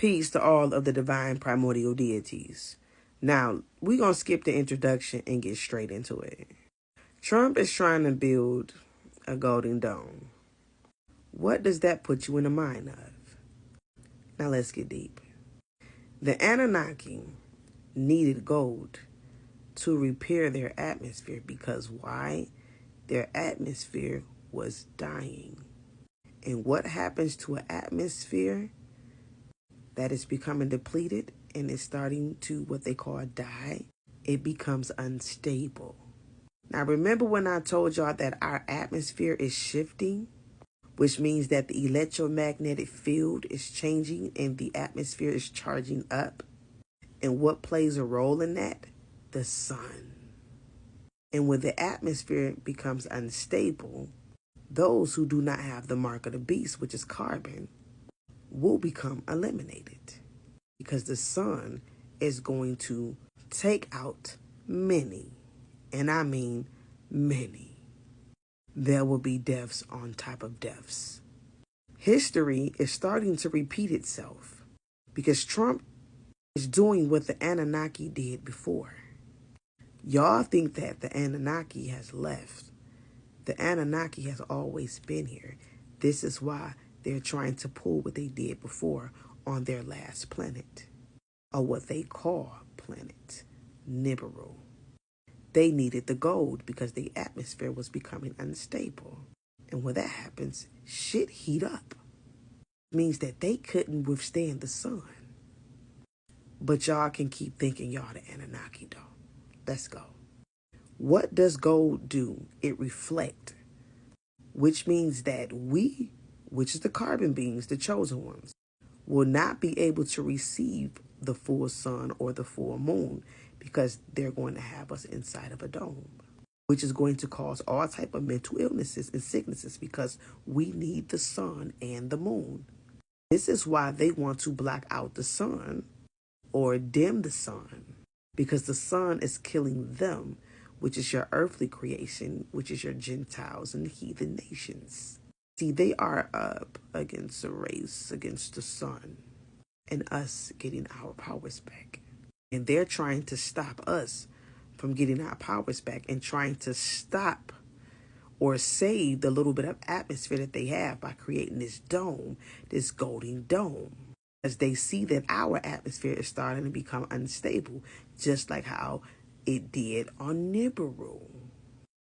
Peace to all of the divine primordial deities. Now, we're going to skip the introduction and get straight into it. Trump is trying to build a golden dome. What does that put you in the mind of? Now, let's get deep. The Anunnaki needed gold to repair their atmosphere because why? Their atmosphere was dying. And what happens to an atmosphere that is becoming depleted and is starting to what they call die? It becomes unstable. Now, remember when I told y'all that our atmosphere is shifting, which means that the electromagnetic field is changing and the atmosphere is charging up? And what plays a role in that? The sun. And when the atmosphere becomes unstable, those who do not have the mark of the beast, which is carbon, will become eliminated because the sun is going to take out many, and I mean many. There will be deaths on top of deaths. History is starting to repeat itself because Trump is doing what the Anunnaki did before. Y'all think that the Anunnaki has left. The Anunnaki has always been here. This is why they're trying to pull what they did before on their last planet, or what they call planet Nibiru. They needed the gold because the atmosphere was becoming unstable. And when that happens, shit heat up. It means that they couldn't withstand the sun. But y'all can keep thinking y'all the Anunnaki though. Let's go. What does gold do? It reflects, which means that we, which is the carbon beings, the chosen ones, will not be able to receive the full sun or the full moon because they're going to have us inside of a dome, which is going to cause all type of mental illnesses and sicknesses because we need the sun and the moon. This is why they want to block out the sun or dim the sun, because the sun is killing them, which is your earthly creation, which is your Gentiles and heathen nations. See, they are up against a race, against the sun, and us getting our powers back. And they're trying to stop us from getting our powers back and trying to stop or save the little bit of atmosphere that they have by creating this dome, this golden dome. As they see that our atmosphere is starting to become unstable, just like how it did on Nibiru.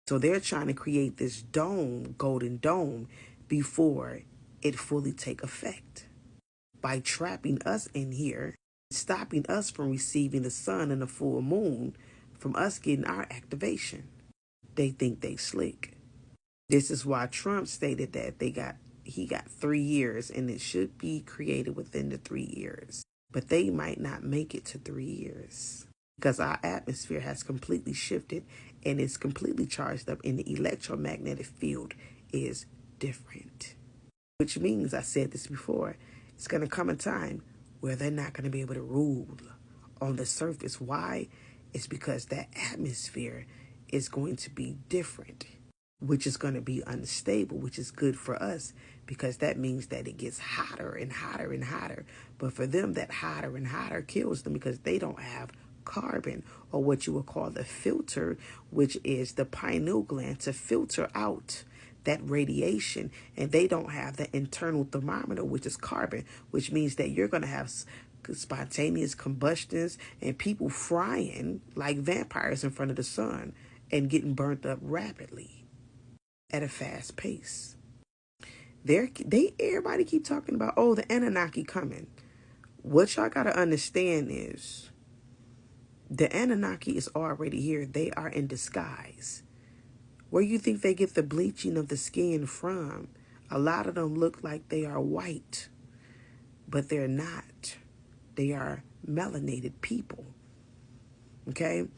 So they're trying to create this dome, golden dome, before it fully take effect. By trapping us in here, stopping us from receiving the sun and the full moon, from us getting our activation. They think they slick. This is why Trump stated that he got 3 years and it should be created within the 3 years. But they might not make it to 3 years because our atmosphere has completely shifted and it's completely charged up, and the electromagnetic field is different. Which means, I said this before, it's going to come a time where they're not going to be able to rule on the surface. Why? It's because that atmosphere is going to be different, which is going to be unstable, which is good for us because that means that it gets hotter and hotter and hotter. But for them, that hotter and hotter kills them because they don't have carbon, or what you would call the filter, which is the pineal gland to filter out that radiation. And they don't have the internal thermometer, which is carbon, which means that you're going to have spontaneous combustions and people frying like vampires in front of the sun and getting burnt up rapidly at a fast pace. Everybody keep talking about, oh, the Anunnaki coming. What y'all got to understand is the Anunnaki is already here. They are in disguise. Where you think they get the bleaching of the skin from? A lot of them look like they are white, but they're not. They are melanated people. Okay?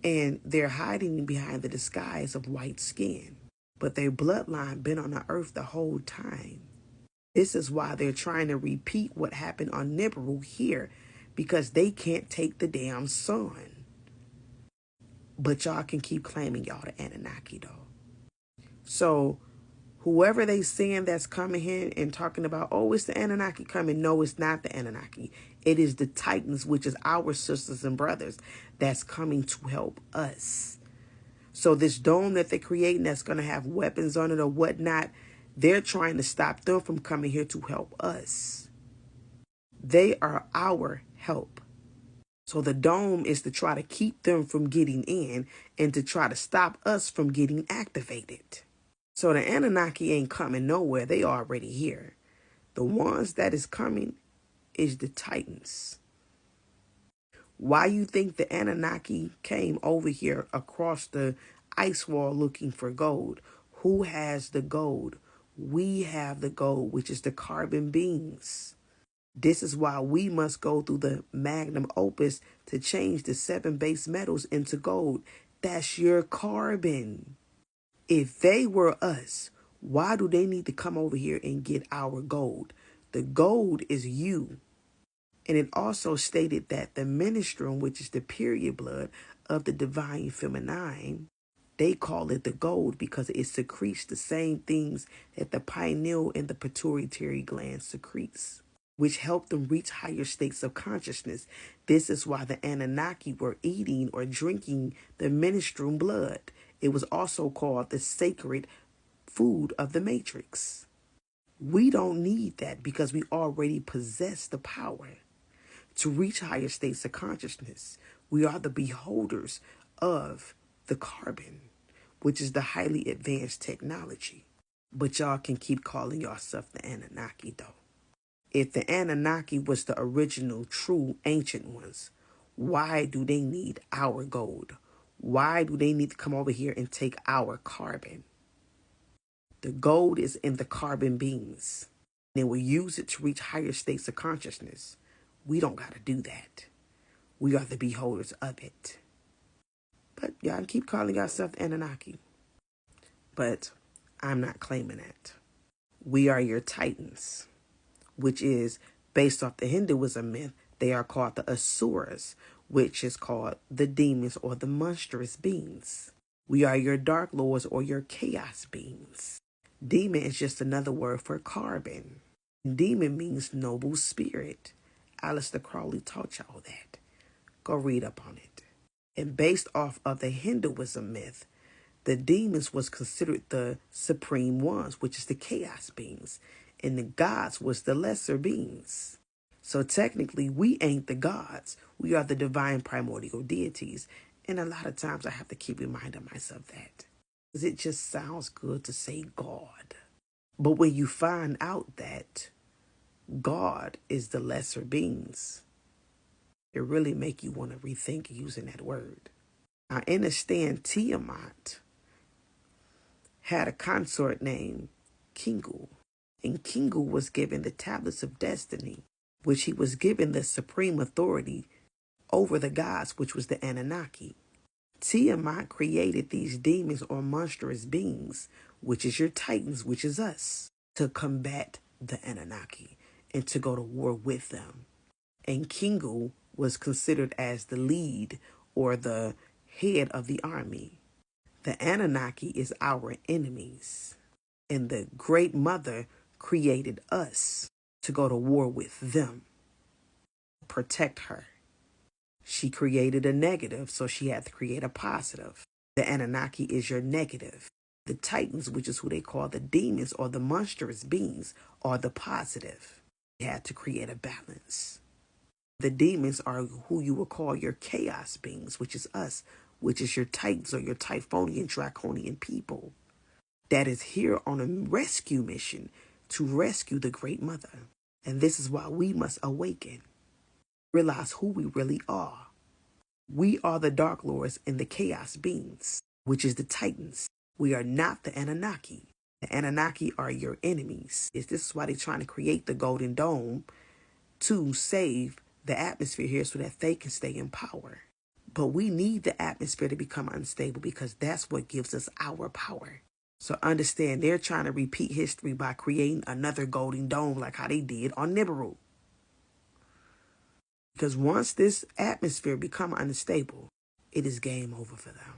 And they're hiding behind the disguise of white skin. But their bloodline been on the earth the whole time. This is why they're trying to repeat what happened on Nibiru here, because they can't take the damn sun. But y'all can keep claiming y'all the Anunnaki though. So Whoever they saying that's coming here and talking about, oh, it's the Anunnaki coming. No, it's not the Anunnaki. It is the Titans, which is our sisters and brothers, that's coming to help us. So this dome that they're creating that's going to have weapons on it or whatnot, they're trying to stop them from coming here to help us. They are our help. So the dome is to try to keep them from getting in and to try to stop us from getting activated. So the Anunnaki ain't coming nowhere. They already here. The ones that is coming is the Titans. Why you think the Anunnaki came over here across the ice wall looking for gold? Who has the gold? We have the gold, which is the carbon beings. This is why we must go through the magnum opus to change the 7 base metals into gold. That's your carbon. If they were us, why do they need to come over here and get our gold? The gold is you. And it also stated that the menstruum, which is the period blood of the divine feminine, they call it the gold because it secretes the same things that the pineal and the pituitary gland secretes, which help them reach higher states of consciousness. This is why the Anunnaki were eating or drinking the menstruum blood. It was also called the sacred food of the matrix. We don't need that because we already possess the power to reach higher states of consciousness. We are the beholders of the carbon, which is the highly advanced technology. But y'all can keep calling yourself the Anunnaki though. If the Anunnaki was the original, true, ancient ones, why do they need our gold? Why do they need to come over here and take our carbon? The gold is in the carbon beings. They will use it to reach higher states of consciousness. We don't got to do that. We are the beholders of it. But y'all keep calling yourself the Anunnaki. But I'm not claiming that. We are your Titans, which is based off the Hinduism myth. They are called the Asuras, which is called the demons or the monstrous beings. We are your Dark Lords or your chaos beings. Demon is just another word for carbon. Demon means noble spirit. Aleister Crowley taught y'all that. Go read up on it. And based off of the Hinduism myth, the demons was considered the supreme ones, which is the chaos beings. And the gods was the lesser beings. So technically, we ain't the gods. We are the divine primordial deities. And a lot of times I have to keep reminding myself that. Because it just sounds good to say God. But when you find out that God is the lesser beings, it really make you want to rethink using that word. Now, understand Tiamat had a consort named Kingu. And Kingu was given the tablets of destiny, which he was given the supreme authority over the gods, which was the Anunnaki. Tiamat created these demons or monstrous beings, which is your Titans, which is us, to combat the Anunnaki and to go to war with them. And Kingu was considered as the lead or the head of the army. The Anunnaki is our enemies. And the Great Mother created us to go to war with them, protect her. She created a negative, so she had to create a positive. The Anunnaki is your negative. The Titans, which is who they call the demons or the monstrous beings, are the positive. They had to create a balance. The demons are who you will call your chaos beings, which is us, which is your Titans or your Typhonian, Draconian people that is here on a rescue mission to rescue the Great Mother. And this is why we must awaken, realize who we really are. We are the Dark Lords and the Chaos Beings, which is the Titans. We are not the Anunnaki. The Anunnaki are your enemies. This is why they're trying to create the Golden Dome to save the atmosphere here so that they can stay in power. But we need the atmosphere to become unstable because that's what gives us our power. So understand, they're trying to repeat history by creating another Golden Dome like how they did on Nibiru. Because once this atmosphere become unstable, it is game over for them.